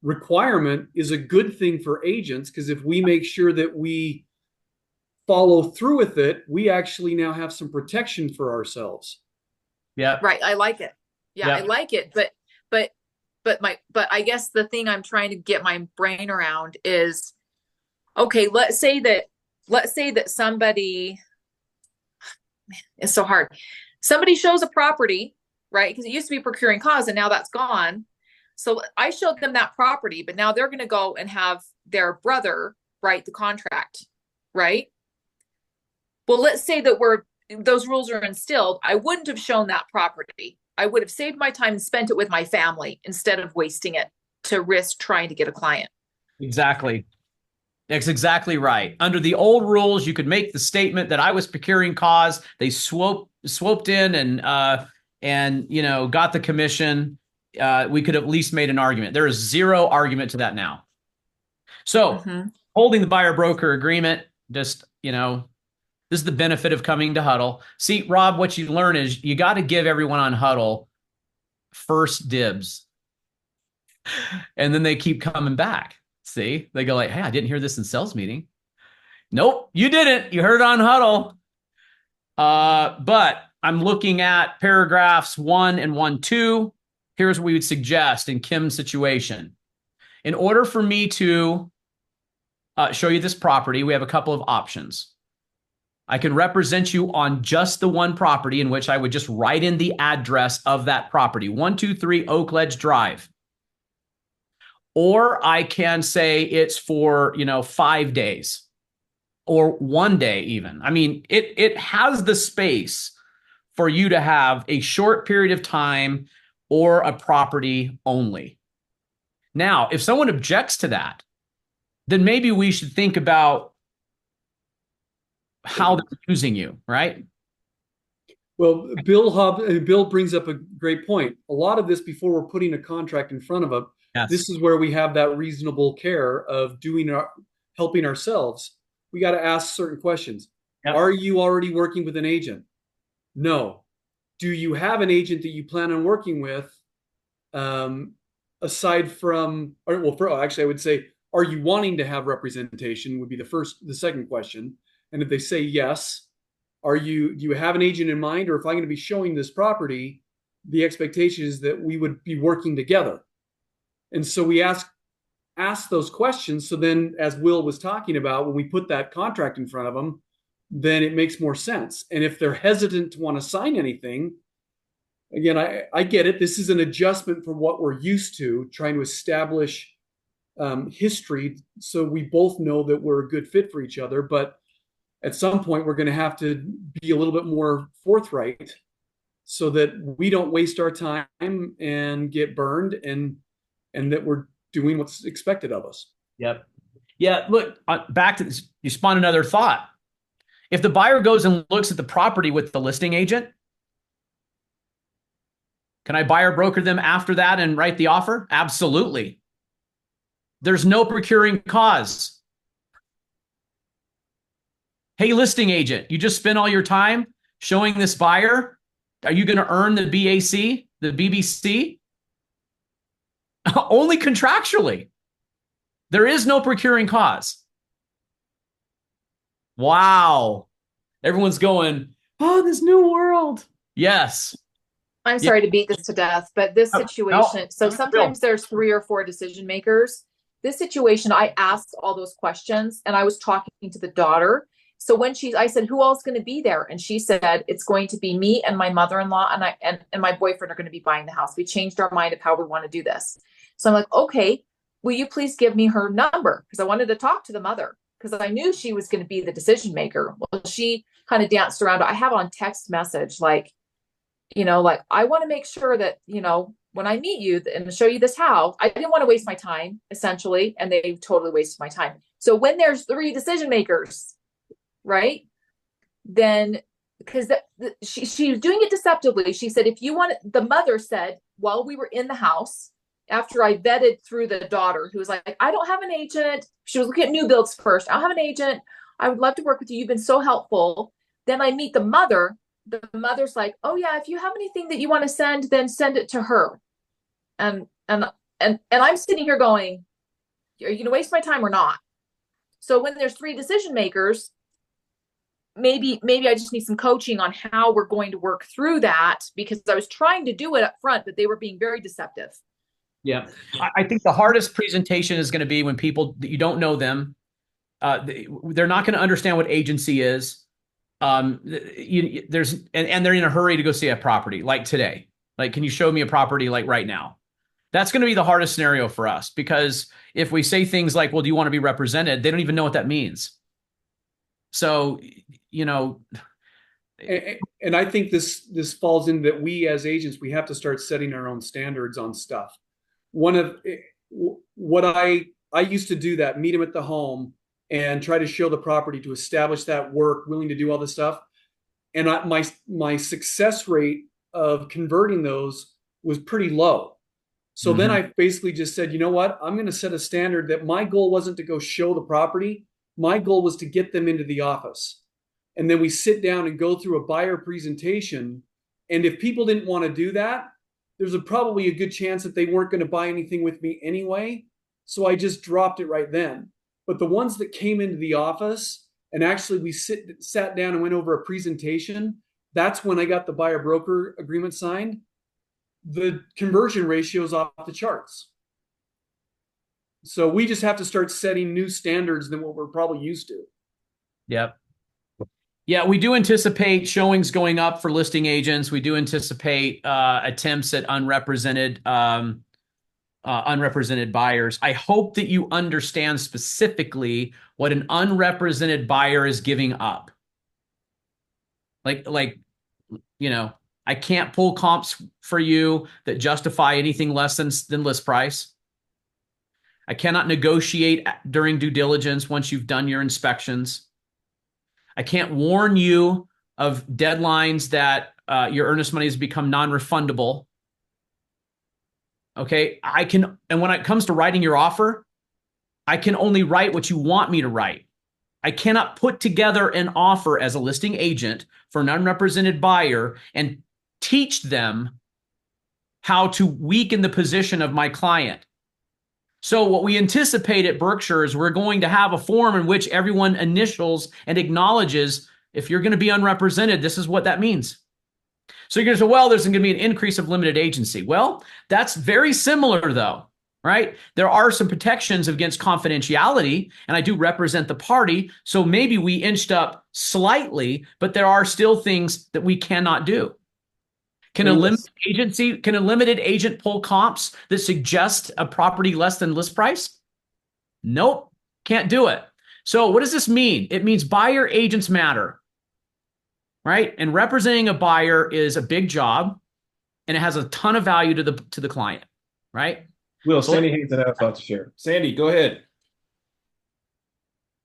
requirement is a good thing for agents, because if we make sure that we follow through with it, we actually now have some protection for ourselves. Yeah. Right. I like it. Yeah. I like it. But I guess the thing I'm trying to get my brain around is, okay, let's say that somebody, it's so hard. Somebody shows a property, right? Because it used to be procuring cause, and now that's gone. So I showed them that property, but now they're going to go and have their brother write the contract, right? Well, let's say that those rules are instilled. I wouldn't have shown that property. I would have saved my time and spent it with my family instead of wasting it to risk trying to get a client. Exactly. That's exactly right. Under the old rules, you could make the statement that I was procuring cause. They swooped in and got the commission. We could have at least made an argument. There is zero argument to that now. So holding the buyer broker agreement, just, this is the benefit of coming to Huddle. See, Rob, what you learn is you got to give everyone on Huddle first dibs. And then they keep coming back. See, they go like, hey, I didn't hear this in sales meeting. Nope, you didn't. You heard it on Huddle. But I'm looking at paragraphs 1 and 1.2. Here's what we would suggest in Kim's situation. In order for me to show you this property, we have a couple of options. I can represent you on just the one property, in which I would just write in the address of that property, 123 Oak Ledge Drive. Or I can say it's for, 5 days or 1 day even. I mean, it has the space for you to have a short period of time or a property only. Now, if someone objects to that, then maybe we should think about how they're using you, right? Well, Bill brings up a great point. A lot of this, before we're putting a contract in front of them, Yes. this is where we have that reasonable care of helping ourselves. We got to ask certain questions. Yep. Are you already working with an agent? No. Do you have an agent that you plan on working with? Aside from, actually, I would say, are you wanting to have representation? Would be the second question. And if they say yes, do you have an agent in mind? Or if I'm going to be showing this property, the expectation is that we would be working together. And so we ask those questions. So then, as Will was talking about, when we put that contract in front of them, then it makes more sense. And if they're hesitant to want to sign anything, again, I get it. This is an adjustment from what we're used to, trying to establish history so we both know that we're a good fit for each other. But at some point, we're going to have to be a little bit more forthright so that we don't waste our time and get burned, and that we're doing what's expected of us. Yep. Yeah. Look, back to this, you spawn another thought. If the buyer goes and looks at the property with the listing agent, can I buyer broker them after that and write the offer? Absolutely. There's no procuring cause. Hey, listing agent, you just spent all your time showing this buyer. Are you going to earn the BAC, the BBC? Only contractually. There is no procuring cause. Wow. Everyone's going, oh, this new world. Yes. I'm sorry to beat this to death, but this situation, so sometimes there's 3 or 4 decision makers. This situation, I asked all those questions and I was talking to the daughter. So when I said, who else is going to be there? And she said, it's going to be me and my mother-in-law and my boyfriend are going to be buying the house. We changed our mind of how we want to do this. So I'm like, okay, will you please give me her number? Because I wanted to talk to the mother because I knew she was going to be the decision maker. Well, she kind of danced around. I have on text message, like, I want to make sure that, when I meet you and show you this house, I didn't want to waste my time, essentially. And they totally wasted my time. So when there's 3 decision makers, right, then because she was doing it deceptively. She said, if you want, the mother said, while we were in the house, after I vetted through the daughter, who was like, I don't have an agent. She was looking at new builds first. I don't have an agent. I would love to work with you. You've been so helpful. Then I meet the mother. The mother's like, oh yeah, if you have anything that you want to send, then send it to her. And I'm sitting here going, are you going to waste my time or not? So when there's 3 decision makers, maybe I just need some coaching on how we're going to work through that, because I was trying to do it up front, but they were being very deceptive. Yeah. I think the hardest presentation is going to be when people, you don't know them. They're not going to understand what agency is. And they're in a hurry to go see a property like today. Like, can you show me a property like right now? That's going to be the hardest scenario for us, because if we say things like, well, do you want to be represented? They don't even know what that means. So, and I think this falls in that we as agents, we have to start setting our own standards on stuff. One of what I used to do that, meet them at the home and try to show the property to establish that work, willing to do all this stuff. And my success rate of converting those was pretty low. So then I basically just said, you know what? I'm going to set a standard that my goal wasn't to go show the property. My goal was to get them into the office. And then we sit down and go through a buyer presentation. And if people didn't want to do that, there's probably a good chance that they weren't going to buy anything with me anyway. So I just dropped it right then. But the ones that came into the office and actually we sat down and went over a presentation, that's when I got the buyer broker agreement signed. The conversion ratio is off the charts. So we just have to start setting new standards than what we're probably used to. Yep. Yeah, we do anticipate showings going up for listing agents. We do anticipate attempts at unrepresented buyers. I hope that you understand specifically what an unrepresented buyer is giving up. Like I can't pull comps for you that justify anything less than list price. I cannot negotiate during due diligence once you've done your inspections. I can't warn you of deadlines that your earnest money has become non-refundable. Okay, and when it comes to writing your offer, I can only write what you want me to write. I cannot put together an offer as a listing agent for an unrepresented buyer and teach them how to weaken the position of my client. So what we anticipate at Berkshire is we're going to have a form in which everyone initials and acknowledges if you're going to be unrepresented, this is what that means. So you're going to say, well, there's going to be an increase of limited agency. Well, that's very similar though, right? There are some protections against confidentiality, and I do represent the party. So maybe we inched up slightly, but there are still things that we cannot do. Can a limited agent pull comps that suggest a property less than list price? Nope, can't do it. So what does this mean? It means buyer agents matter, right? And representing a buyer is a big job, and it has a ton of value to the client, right? Will, Sandy Haynes and I have thought to share. Sandy, go ahead.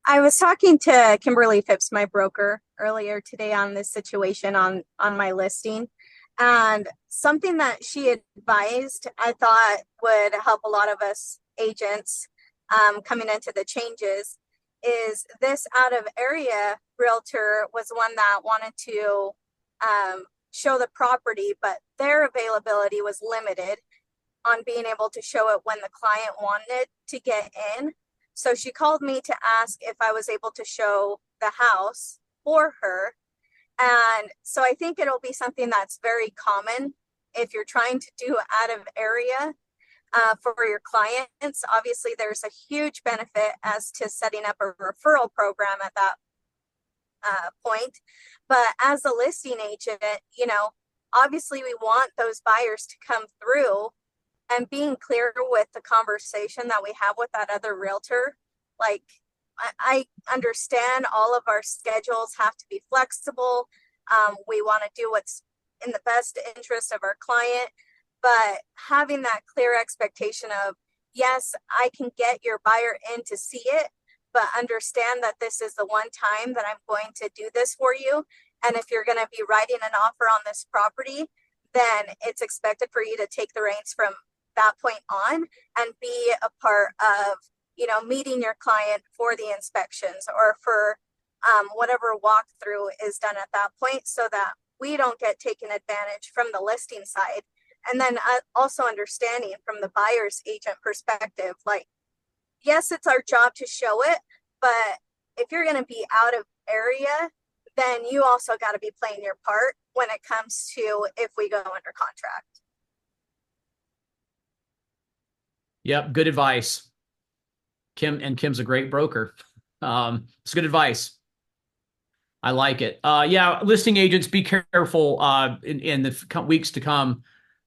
I was talking to Kimberly Phipps, my broker, earlier today on this situation on my listing. And something that she advised, I thought would help a lot of us agents coming into the changes, is this out of area realtor was one that wanted to show the property, but their availability was limited on being able to show it when the client wanted to get in. So she called me to ask if I was able to show the house for her. And so I think it'll be something that's very common if you're trying to do out of area for your clients. Obviously, there's a huge benefit as to setting up a referral program at that point. But as a listing agent, obviously we want those buyers to come through, and being clear with the conversation that we have with that other realtor. Like, I understand all of our schedules have to be flexible. We want to do what's in the best interest of our client, but having that clear expectation of, yes, I can get your buyer in to see it, but understand that this is the one time that I'm going to do this for you. And if you're going to be writing an offer on this property, then it's expected for you to take the reins from that point on and be a part of meeting your client for the inspections or for whatever walkthrough is done at that point, so that we don't get taken advantage from the listing side. And then also understanding from the buyer's agent perspective, like, yes, it's our job to show it, but if you're going to be out of area, then you also got to be playing your part when it comes to if we go under contract. Yep, good advice. Kim's a great broker. It's good advice. I like it. Yeah, listing agents, be careful in the weeks to come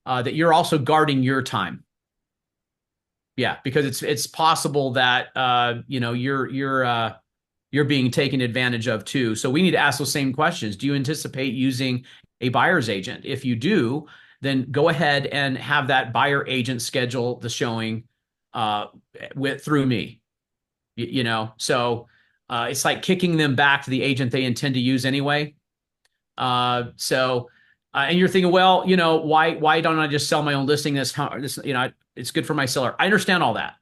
that you're also guarding your time. Yeah, because it's possible that you're being taken advantage of too. So we need to ask those same questions. Do you anticipate using a buyer's agent? If you do, then go ahead and have that buyer agent schedule the showing through me. So it's like kicking them back to the agent they intend to use anyway. And you're thinking, well, why don't I just sell my own listing? It's good for my seller. I understand all that.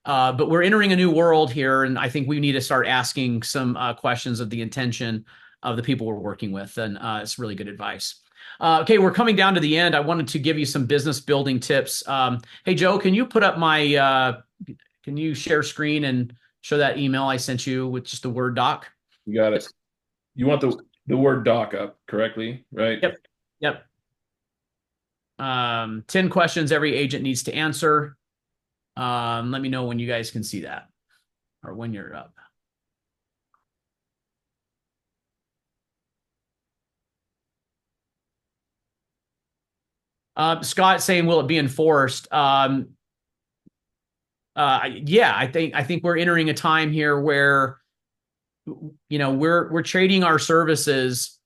But we're entering a new world here, and I think we need to start asking some questions of the intention of the people we're working with. And it's really good advice. Okay, we're coming down to the end. I wanted to give you some business building tips. Hey, Joe, can you put up my Can you share screen and show that email I sent you with just a Word doc? You got it. You want the word doc up correctly, right? Yep. Yep. 10 questions every agent needs to answer. Let me know when you guys can see that or when you're up. Scott saying, will it be enforced? Yeah, I think we're entering a time here where, we're trading our services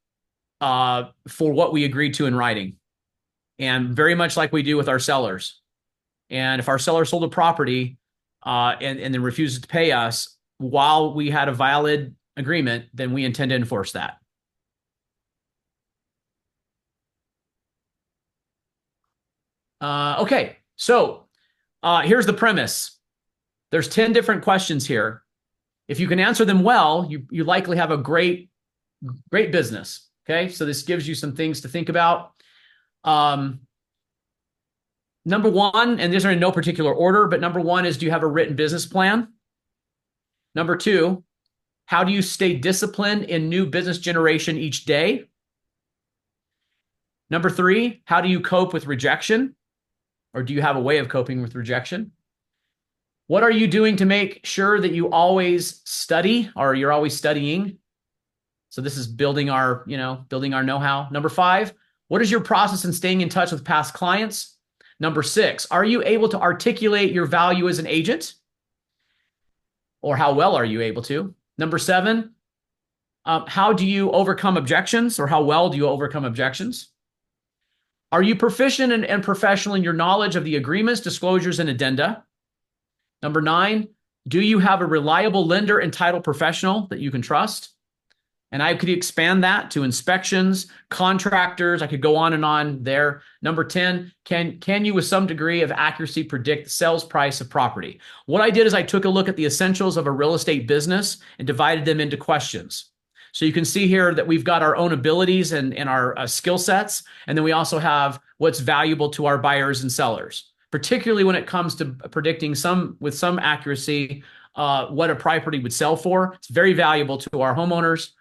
for what we agreed to in writing, and very much like we do with our sellers. And if our seller sold a property and then refuses to pay us while we had a valid agreement, then we intend to enforce that. Okay, so here's the premise. There's 10 different questions here. If you can answer them well, you likely have a great business. Okay, so this gives you some things to think about. Number one, and these are in no particular order, but number one is, do you have a written business plan? Number two, how do you stay disciplined in new business generation each day? Number three, how do you cope with rejection? Or do you have a way of coping with rejection? What are you doing to make sure that you always study, or you're always studying? So this is building our know-how. Number five, what is your process in staying in touch with past clients? Number six, are you able to articulate your value as an agent? Or how well are you able to? Number seven, how do you overcome objections, or how well do you overcome objections? Are you proficient and professional in your knowledge of the agreements, disclosures, and addenda? Number nine, do you have a reliable lender and title professional that you can trust? And I could expand that to inspections, contractors. I could go on and on there. Number 10, can you with some degree of accuracy predict the sales price of property? What I did is I took a look at the essentials of a real estate business and divided them into questions. So you can see here that we've got our own abilities and our skill sets. And then we also have what's valuable to our buyers and sellers, particularly when it comes to predicting with some accuracy what a property would sell for. It's very valuable to our homeowners.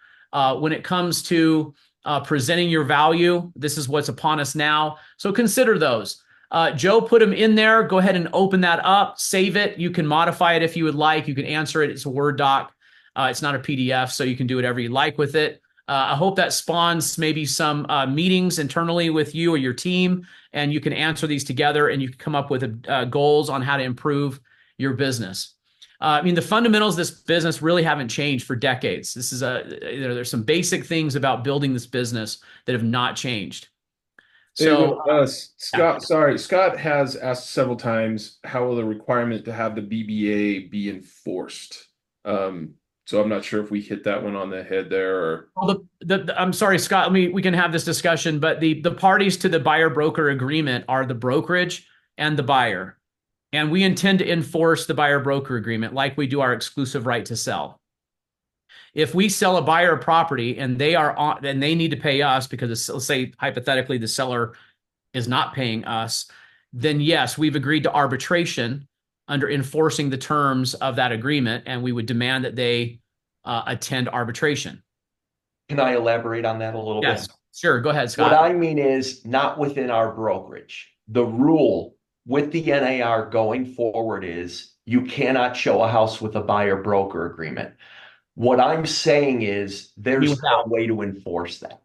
When it comes to presenting your value, this is what's upon us now. So consider those. Joe put them in there. Go ahead and open that up, save it. You can modify it if you would like. You can answer it. It's a Word doc. It's not a PDF, so you can do whatever you like with it. I hope that spawns maybe some meetings internally with you or your team, and you can answer these together, and you can come up with goals on how to improve your business. The fundamentals of this business really haven't changed for decades. This is there's some basic things about building this business that have not changed. So, Scott, Scott has asked several times, how will the requirement to have the BBA be enforced? So I'm not sure if we hit that one on the head there, or. Well, I'm sorry, Scott. We can have this discussion, but the parties to the buyer broker agreement are the brokerage and the buyer, and we intend to enforce the buyer broker agreement like we do our exclusive right to sell. If we sell a buyer a property and they need to pay us because, let's say hypothetically the seller is not paying us, then yes, we've agreed to arbitration under enforcing the terms of that agreement, and we would demand that they attend arbitration. Can I elaborate on that a little bit? Sure. Go ahead, Scott. What I mean is, not within our brokerage. The rule with the NAR going forward is you cannot show a house with a buyer broker agreement. What I'm saying is there's no way to enforce that.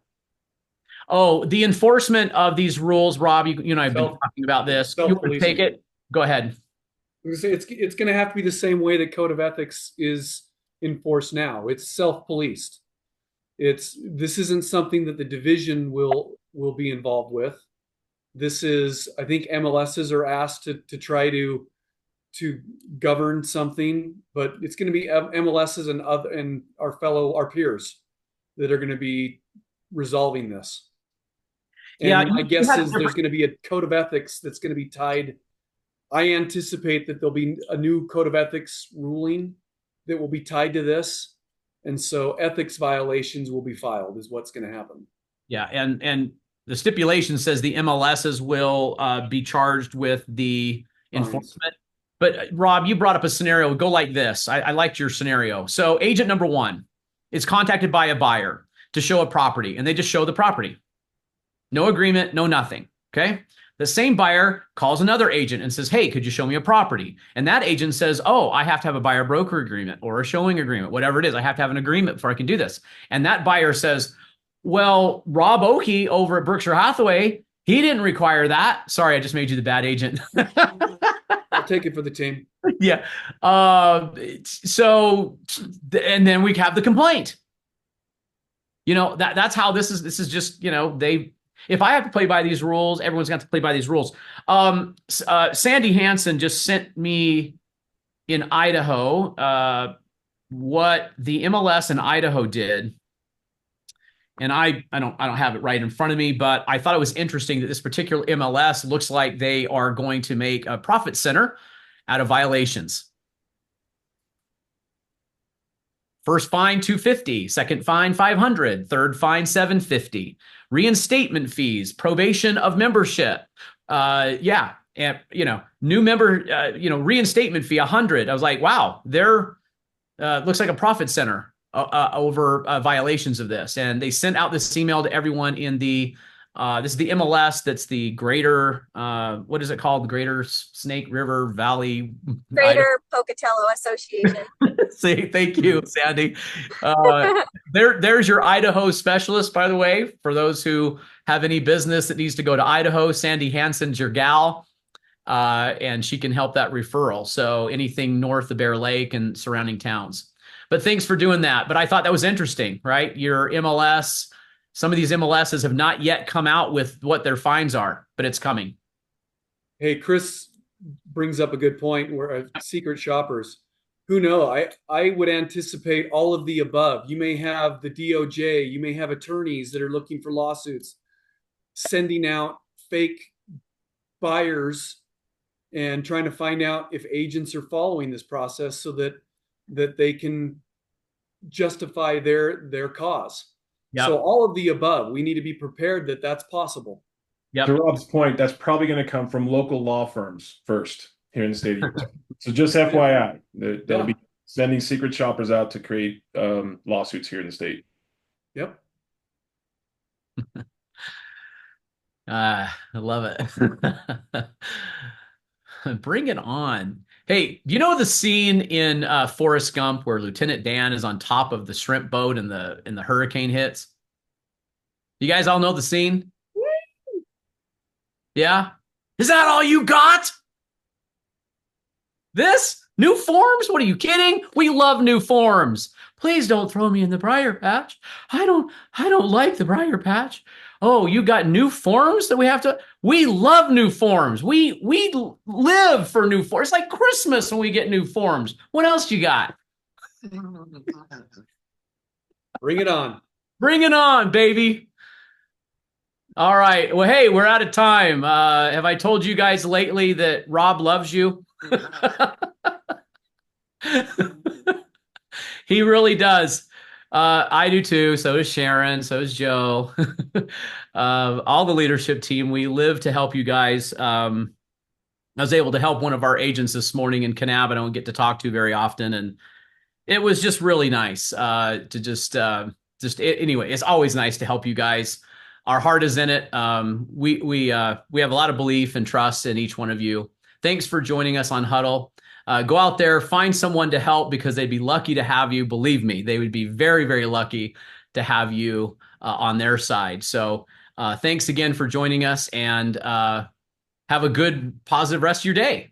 Oh, the enforcement of these rules, Rob, you and I have been talking about this. You want to take it? Go ahead. It's going to have to be the same way that Code of Ethics is enforced now. It's self-policed. This isn't something that the division will be involved with. This is, I think MLSs are asked to try to govern something, but it's going to be MLSs and our peers that are going to be resolving this. And my guess is there's going to be a Code of Ethics that's going to be tied. I anticipate that there'll be a new Code of Ethics ruling that will be tied to this. And so ethics violations will be filed is what's going to happen. Yeah. And the stipulation says the MLSs will be charged with the enforcement, But Rob, you brought up a scenario. Go like this. I liked your scenario. So agent number one is contacted by a buyer to show a property, and they just show the property. No agreement, no nothing. Okay. The same buyer calls another agent and says, hey, could you show me a property? And that agent says, oh, I have to have a buyer broker agreement or a showing agreement, whatever it is. I have to have an agreement before I can do this. And that buyer says, well, Rob Oakey over at Berkshire Hathaway, he didn't require that. Sorry, I just made you the bad agent. I'll take it for the team. Yeah. So, and then we have the complaint. That's how this is just, if I have to play by these rules, everyone's got to play by these rules. Sandy Hansen just sent me in Idaho what the MLS in Idaho did. And I don't have it right in front of me, but I thought it was interesting that this particular MLS looks like they are going to make a profit center out of violations. First fine, $250. Second fine, $500. Third fine, $750. Reinstatement fees, probation of membership. And new member, reinstatement fee, $100. I was like, wow, they're looks like a profit center over violations of this. And they sent out this email to everyone in the this is the MLS. That's the Greater, what is it called? The Greater Snake River Valley. Greater Pocatello Association. Say thank you, Sandy. There's your Idaho specialist, by the way. For those who have any business that needs to go to Idaho, Sandy Hansen's your gal, and she can help that referral. So anything north of Bear Lake and surrounding towns. But thanks for doing that. But I thought that was interesting, right? Your MLS. Some of these MLSs have not yet come out with what their fines are, but it's coming. Hey, Chris brings up a good point where secret shoppers. Who knows? I would anticipate all of the above. You may have the DOJ, you may have attorneys that are looking for lawsuits, sending out fake buyers and trying to find out if agents are following this process so that they can justify their cause. Yep. So all of the above, we need to be prepared that that's possible. Yep. To Rob's point, that's probably going to come from local law firms first here in the state of Utah. So just FYI, they'll be sending secret shoppers out to create lawsuits here in the state. Yep. I love it. Bring it on. Hey, do you know the scene in Forrest Gump where Lieutenant Dan is on top of the shrimp boat and the hurricane hits? You guys all know the scene? Yeah? Is that all you got? This? New forms? What are you kidding? We love new forms. Please don't throw me in the briar patch. I don't like the briar patch. Oh, you got new forms that we have to. We love new forms. We live for new forms. It's like Christmas when we get new forms. What else you got? Bring it on. Bring it on, baby. All right. Well, hey, we're out of time. Have I told you guys lately that Rob loves you? He really does. I do too. So does Sharon. So does Joe. All the leadership team. We live to help you guys. I was able to help one of our agents this morning in Kanab. I don't get to talk to very often, and it was just really nice to just anyway. It's always nice to help you guys. Our heart is in it. We have a lot of belief and trust in each one of you. Thanks for joining us on Huddle. Go out there, find someone to help because they'd be lucky to have you. Believe me, they would be very, very lucky to have you on their side. So thanks again for joining us, and have a good, positive rest of your day.